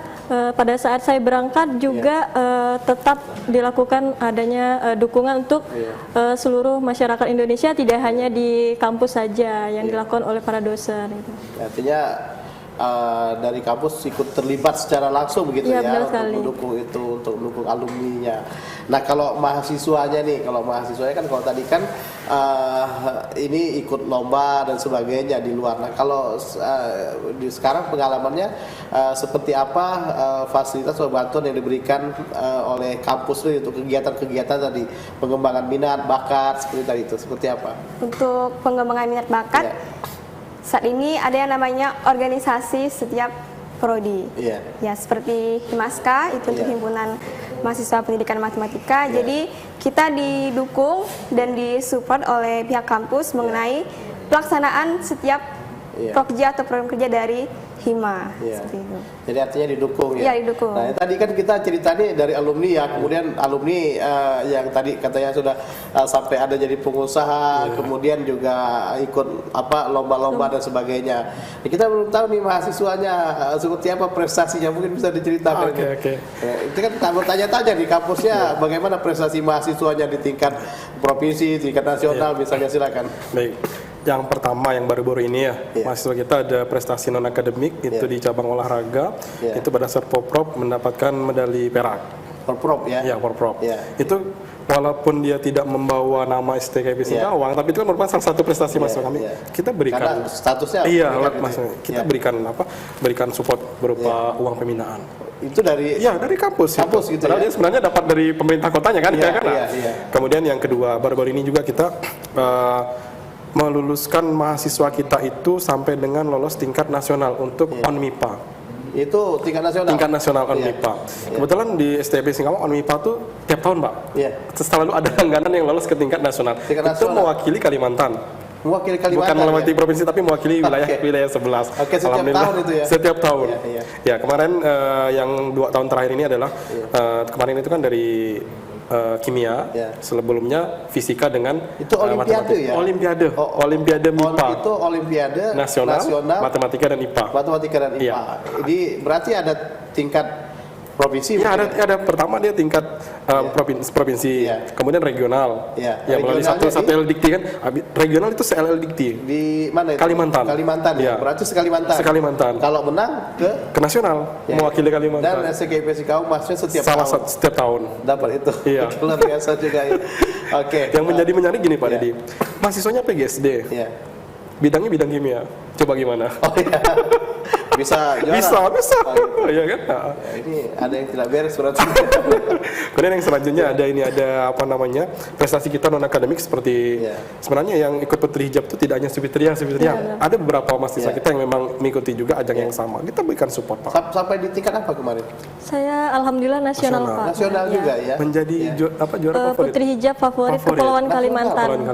pada saat saya berangkat juga tetap dilakukan adanya dukungan untuk seluruh masyarakat Indonesia, tidak hanya di kampus saja yang dilakukan oleh para dosen. Gitu. Artinya dari kampus ikut terlibat secara langsung begitu ya untuk mendukung itu, untuk mendukung alumninya. Nah, kalau mahasiswanya nih, kan kalau tadi kan ini ikut lomba dan sebagainya di luar. Nah, kalau sekarang pengalamannya seperti apa fasilitas atau bantuan yang diberikan oleh kampus ini untuk kegiatan-kegiatan tadi, pengembangan minat bakat seperti tadi itu, seperti apa? Untuk pengembangan minat bakat, saat ini ada yang namanya organisasi setiap prodi. Ya, seperti Himaska itu untuk himpunan mahasiswa pendidikan matematika. Jadi kita didukung dan disupport oleh pihak kampus mengenai pelaksanaan setiap prokja atau program kerja dari Hima. Seperti itu. Jadi artinya didukung ya? Iya, didukung. Nah, tadi kan kita ceritanya dari alumni ya, kemudian alumni yang tadi katanya sudah sampai ada jadi pengusaha, kemudian juga ikut lomba-lomba dan sebagainya. Nah, kita belum tahu nih mahasiswanya seperti apa prestasinya, mungkin bisa diceritakan. Itu kan bertanya-tanya di kampusnya bagaimana prestasi mahasiswanya di tingkat provinsi, tingkat nasional misalnya, silakan. Baik. Yang pertama yang baru-baru ini mahasiswa kita ada prestasi non akademik itu di cabang olahraga, itu pada saat Porprov mendapatkan medali perak. Porprov ya? Iya, Porprov. Itu walaupun dia tidak membawa nama STKIP Singkawang, tapi itu kan merupakan salah satu prestasi mahasiswa kami. Kita berikan karena statusnya kita berikan support berupa uang pembinaan. Itu dari kampus gitu. Padahal dia sebenarnya dapat dari pemerintah kotanya kan. Kemudian yang kedua, baru-baru ini juga kita meluluskan mahasiswa kita itu sampai dengan lolos tingkat nasional untuk ONMIPA. Itu tingkat nasional? Tingkat nasional ONMIPA. Kebetulan di STIP Singkawang ONMIPA tuh tiap tahun, Pak. Selalu ada langganan yang lolos ke tingkat nasional. Itu mewakili Kalimantan. Mewakili Kalimantan. Bukan mewakili provinsi tapi mewakili wilayah 11. Setiap tahun itu ya. Setiap tahun. Ya, kemarin yang 2 tahun terakhir ini adalah kemarin itu kan dari kimia, sebelumnya fisika dengan itu olimpiade ya? Olimpiade MIPA. Itu olimpiade nasional, matematika dan IPA. Jadi berarti ada tingkat provinsi? Ya, ada pertama dia tingkat provinsi, kemudian regional. Melalui satu LDikti kan. Regional itu LDikti. Di mana itu? Kalimantan. Ya. Berarti se-Kalimantan. Kalau menang ke nasional, mewakili Kalimantan. Dan STKIP Singkawang maksudnya setiap tahun. Dapat itu. Iya. Luar biasa juga ya. Yang menjadi menarik gini Pak Dedi. Mahasiswanya PGSD. Bidangnya bidang kimia. Coba gimana? Bisa juara? Bisa. Iya kan? Ini ada yang tidak beres berarti. Kemudian yang selanjutnya ada prestasi kita non akademik seperti sebenarnya yang ikut Putri Hijab itu tidak hanya Sufitria. Ada beberapa mahasiswa kita yang memang mengikuti juga ajang yang sama. Kita berikan support, Pak. Sampai di tingkat apa kemarin? Saya alhamdulillah nasional, Pak. Nasional juga ya. Menjadi juara favorit. Putri Hijab favorit Kepulauan Kalimantan.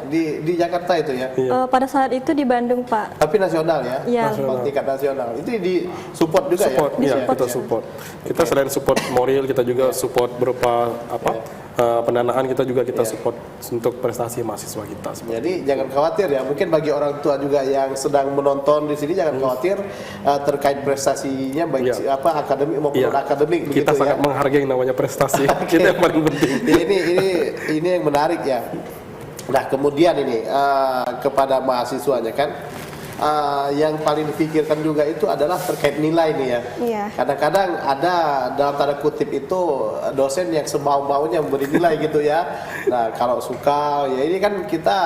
Di Jakarta itu ya. Pada saat itu di Bandung, Pak. Tapi nasional ya. Tingkat nasional. Itu di support juga ya. Kita support. Kita selain support moral, kita juga support berupa pendanaan, kita support untuk prestasi mahasiswa kita. Jadi jangan khawatir ya. Mungkin bagi orang tua juga yang sedang menonton di sini jangan khawatir terkait prestasinya baik akademik maupun non-akademik. Kita sangat menghargai namanya prestasi. Kita yang paling penting. Ini yang menarik ya. Nah kemudian ini kepada mahasiswanya kan. Yang paling dipikirkan juga itu adalah terkait nilai nih ya. Kadang-kadang ada dalam tanda kutip itu dosen yang semau-maunya memberi nilai gitu ya. Nah kalau suka ya ini kan kita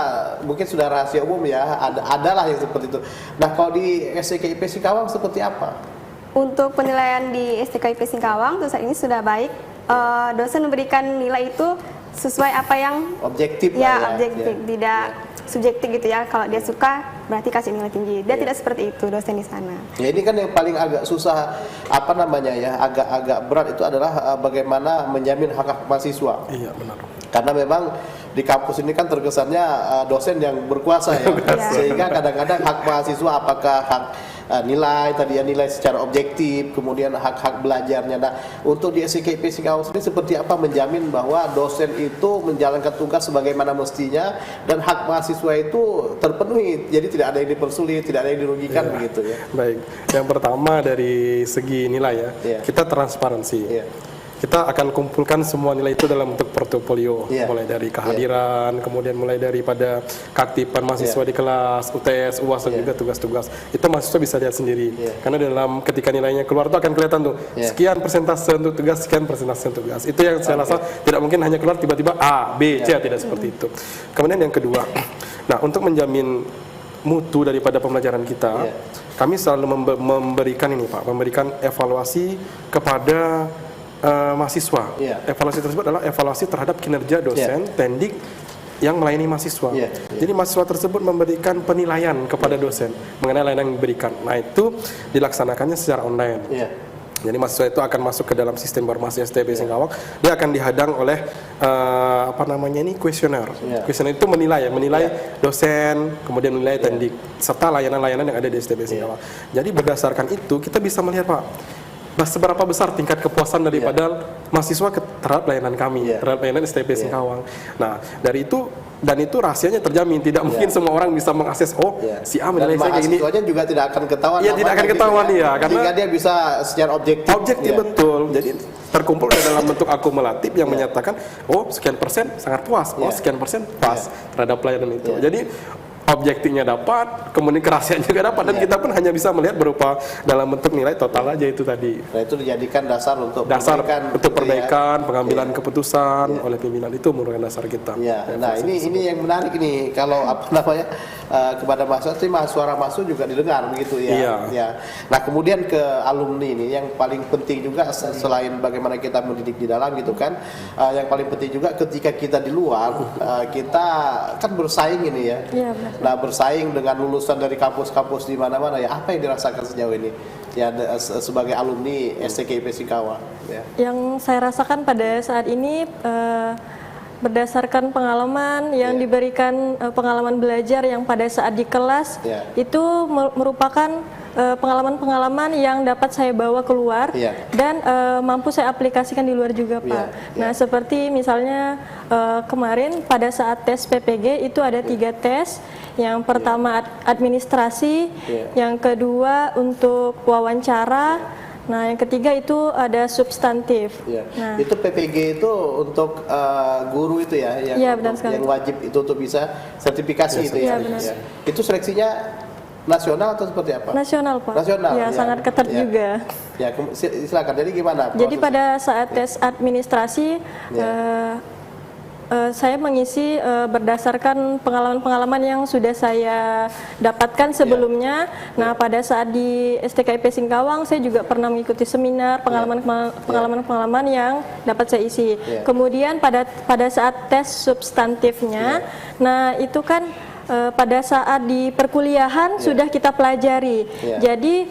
mungkin sudah rahasia umum ya. Adalah yang seperti itu. Nah kalau di STKIP Singkawang seperti apa? Untuk penilaian di STKIP Singkawang saat ini sudah baik. Dosen memberikan nilai itu sesuai apa yang objektif objektif, tidak subjektif gitu ya. Kalau dia suka berarti kasih nilai tinggi. Dia tidak seperti itu dosen di sana. Ya ini kan yang paling agak susah agak berat itu adalah bagaimana menjamin hak mahasiswa. Iya benar. Karena memang di kampus ini kan terkesannya dosen yang berkuasa ya. Sehingga kadang-kadang hak mahasiswa apakah hak nilai nilai secara objektif, kemudian hak-hak belajarnya. Nah, untuk di STKIP Singkawang sendiri seperti apa menjamin bahwa dosen itu menjalankan tugas sebagaimana mestinya dan hak mahasiswa itu terpenuhi. Jadi tidak ada yang dipersulit, tidak ada yang dirugikan begitu ya. Baik. Yang pertama dari segi nilai ya. Kita transparansi. Kita akan kumpulkan semua nilai itu dalam bentuk portofolio, mulai dari kehadiran, kemudian mulai daripada keaktifan mahasiswa di kelas, UTS, UAS dan juga tugas-tugas. Itu mahasiswa bisa lihat sendiri. Karena dalam ketika nilainya keluar itu akan kelihatan tuh sekian persentase untuk tugas, sekian persentase untuk tugas. Itu yang saya rasa tidak mungkin hanya keluar tiba-tiba A, B, C, tidak seperti itu. Kemudian yang kedua, nah untuk menjamin mutu daripada pembelajaran kita, kami selalu memberikan evaluasi kepada mahasiswa. Evaluasi tersebut adalah evaluasi terhadap kinerja dosen, tendik yang melayani mahasiswa. Jadi mahasiswa tersebut memberikan penilaian kepada dosen mengenai layanan yang diberikan. Nah itu dilaksanakannya secara online. Jadi mahasiswa itu akan masuk ke dalam sistem informasi STIP Singkawang. Dia akan dihadang oleh kuesioner. Kuesioner itu menilai dosen, kemudian menilai tendik serta layanan-layanan yang ada di STIP Singkawang. Jadi berdasarkan itu kita bisa melihat seberapa besar tingkat kepuasan daripada mahasiswa terhadap layanan kami, terhadap layanan STIP Singkawang. Nah, dari itu rahasianya terjamin, tidak mungkin semua orang bisa mengakses si A menilai saya kayak gini. Mahasiswanya juga tidak akan ketahuan. Iya, tidak akan ketahuan karena dia bisa secara objektif. Betul. Jadi terkumpul dalam bentuk akumulatif yang menyatakan sekian persen sangat puas, sekian persen pas terhadap pelayanan itu. Jadi objektifnya dapat, kemudian kerahasiaan juga dapat, dan kita pun hanya bisa melihat berupa dalam bentuk nilai total aja itu tadi. Nah, itu dijadikan dasar untuk perbaikan, pengambilan keputusan oleh pimpinan, itu merupakan dasar kita. Ya. Nah, ini yang menarik ini, kalau apa namanya kepada mahasiswa, suara mahasiswa juga didengar begitu ya. Iya. Ya. Nah, kemudian ke alumni ini yang paling penting juga selain bagaimana kita mendidik di dalam gitu kan, yang paling penting juga ketika kita di luar, kita kan bersaing ini ya. Iya, Nah, bersaing dengan lulusan dari kampus-kampus di mana-mana ya. Apa yang dirasakan sejauh ini ya sebagai alumni STKIP Singkawang ya? Yang saya rasakan pada saat ini berdasarkan pengalaman yang diberikan, pengalaman belajar yang pada saat di kelas itu merupakan pengalaman-pengalaman yang dapat saya bawa keluar dan mampu saya aplikasikan di luar juga, Pak. Nah, seperti misalnya kemarin pada saat tes PPG itu ada 3 tes. Yang pertama administrasi, yang kedua untuk wawancara, nah yang ketiga itu ada substantif. Nah, itu PPG itu untuk guru itu ya, yang wajib itu untuk bisa sertifikasi itu ya. Itu seleksinya nasional atau seperti apa? Nasional, Pak. Nasional. Ya, sangat ketat juga. Ya, silakan. Jadi gimana? Jadi pada saat tes administrasi saya mengisi berdasarkan pengalaman-pengalaman yang sudah saya dapatkan sebelumnya. Nah, pada saat di STKIP Singkawang saya juga pernah mengikuti seminar, pengalaman-pengalaman yang dapat saya isi. Kemudian pada saat tes substantifnya, nah itu kan pada saat di perkuliahan sudah kita pelajari. Jadi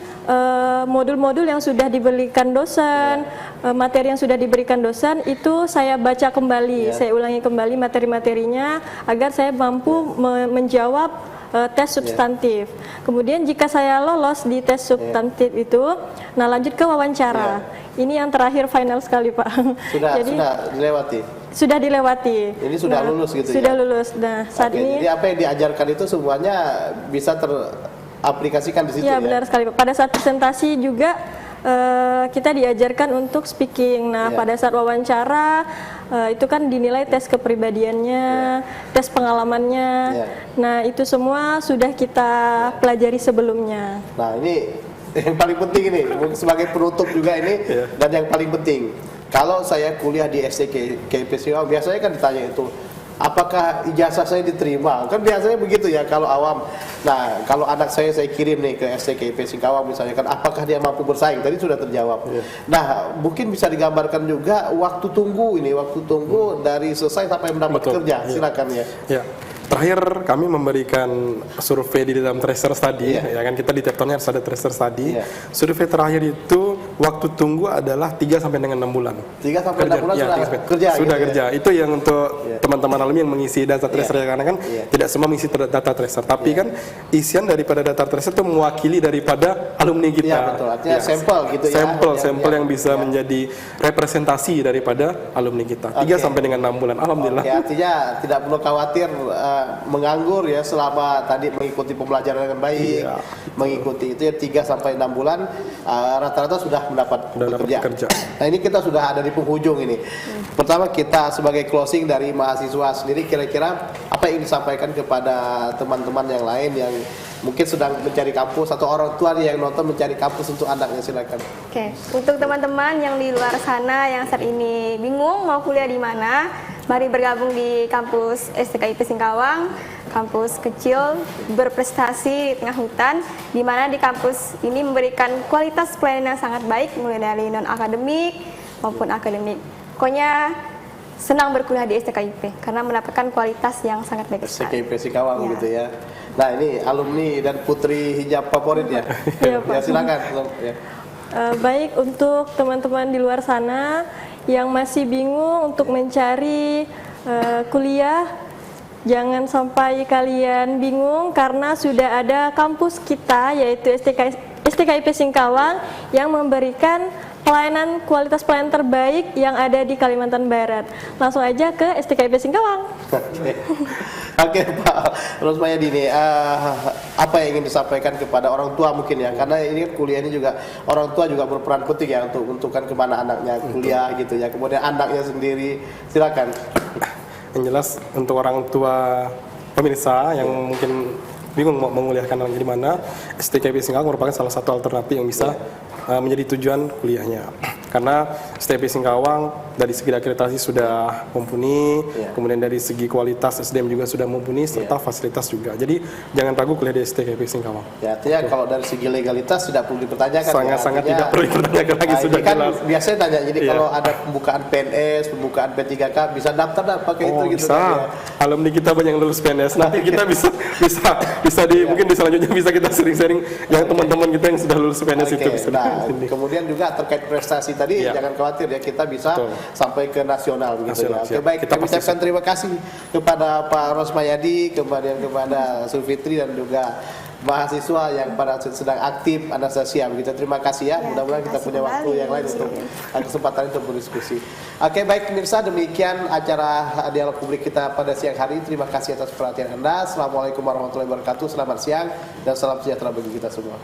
modul-modul yang sudah diberikan dosen, materi yang sudah diberikan dosen itu saya baca kembali, saya ulangi kembali materi-materinya agar saya mampu menjawab tes substantif. Kemudian jika saya lolos di tes substantif itu, nah lanjut ke wawancara. Ini yang terakhir final sekali, Pak. Sudah dilewati. Sudah dilewati. Ini sudah lulus gitu sudah lulus. Nah, saat ini. Jadi apa yang diajarkan itu semuanya bisa teraplikasikan di situ ya? Benar sekali, Pak. Pada saat presentasi juga kita diajarkan untuk speaking. Nah, pada saat wawancara itu kan dinilai tes kepribadiannya, tes pengalamannya. Nah, itu semua sudah kita pelajari sebelumnya. Nah, ini yang paling penting ini sebagai penutup juga ini dan yang paling penting. Kalau saya kuliah di STKIP Singkawang, biasanya kan ditanya itu, apakah ijazah saya diterima? Kan biasanya begitu ya kalau awam. Nah, kalau anak saya kirim nih ke STKIP Singkawang misalnya kan, apakah dia mampu bersaing? Tadi sudah terjawab. Nah, mungkin bisa digambarkan juga waktu tunggu dari selesai sampai mendapat kerja. Silakan ya. Terakhir kami memberikan survei di dalam tracer study, ya kan kita di tiap tahunnya harus ada tracer study. Survei terakhir itu waktu tunggu adalah 3 sampai dengan 6 bulan. 3 sampai 6 bulan sudah kerja. Itu yang untuk teman-teman alumni yang mengisi data tracer, karena kan tidak semua mengisi data tracer, tapi kan isian daripada data tracer itu mewakili daripada alumni kita. Iya, betul. Artinya sampel gitu sampel yang bisa menjadi representasi daripada alumni kita. 3 sampai dengan 6 bulan. Alhamdulillah. Artinya tidak perlu khawatir menganggur ya selama tadi mengikuti pembelajaran dengan baik, mengikuti itu ya 3 sampai 6 bulan rata-rata sudah mendapat pekerjaan. Nah, ini kita sudah ada di penghujung ini. Pertama, kita sebagai closing dari mahasiswa sendiri, kira-kira apa yang disampaikan kepada teman-teman yang lain yang mungkin sedang mencari kampus atau orang tua yang nonton mencari kampus untuk anaknya, silakan. Oke, untuk teman-teman yang di luar sana yang saat ini bingung mau kuliah di mana, mari bergabung di kampus STKIP Singkawang, kampus kecil berprestasi di tengah hutan, di mana di kampus ini memberikan kualitas pelayanan yang sangat baik mulai dari non akademik maupun akademik. Pokoknya senang berkuliah di STKIP karena mendapatkan kualitas yang sangat baik. STKIP Singkawang gitu ya. Nah, ini alumni dan putri hijab favorit ya. Ya, Pak. Ya, silakan. Baik, untuk teman-teman di luar sana yang masih bingung untuk mencari kuliah, jangan sampai kalian bingung karena sudah ada kampus kita yaitu STKIP Singkawang yang memberikan pelayanan kualitas pelayanan terbaik yang ada di Kalimantan Barat. Langsung aja ke STKIP Singkawang. Oke, Pak Rosmayadi ini apa yang ingin disampaikan kepada orang tua mungkin ya, karena ini kuliah ini juga orang tua juga berperan penting ya untuk menentukan kemana anaknya kuliah gitu ya, kemudian anaknya sendiri, silakan. Yang jelas untuk orang tua pemirsa yang mungkin bingung mau menguliahkan anaknya di mana, STKIP Singkawang merupakan salah satu alternatif yang bisa menjadi tujuan kuliahnya. Karena STKIP Singkawang dari segi akreditasi sudah mumpuni, kemudian dari segi kualitas SDM juga sudah mumpuni, serta fasilitas juga. Jadi jangan ragu kuliah di STKIP Singkawang. Ya, artinya kalau dari segi legalitas tidak perlu dipertanyakan. Sangat-sangat tidak perlu dipertanyakan lagi, sudah kan jelas. Biasanya tanya, jadi kalau ada pembukaan PNS, pembukaan P3K, bisa daftar pakai itu gitu. Bisa. Alumni kita banyak yang lulus PNS. Nanti kita bisa mungkin di selanjutnya bisa kita sering-sering yang teman-teman kita yang sudah lulus PNS itu bisa. Nah, kemudian juga terkait prestasi tadi, jangan khawatir ya, kita bisa sampai ke nasional begitu ya. Oke, baik, kita ucapkan terima kasih kepada Pak Rosmayadi, kemudian kepada Sulfitri dan juga mahasiswa yang pada sedang aktif Anastasia begitu. Terima kasih ya. Mudah-mudahan kita punya waktu yang lain untuk kesempatan untuk berdiskusi. Oke, baik pemirsa, demikian acara dialog publik kita pada siang hari. Terima kasih atas perhatian Anda. Assalamualaikum warahmatullahi wabarakatuh. Selamat siang dan salam sejahtera bagi kita semua.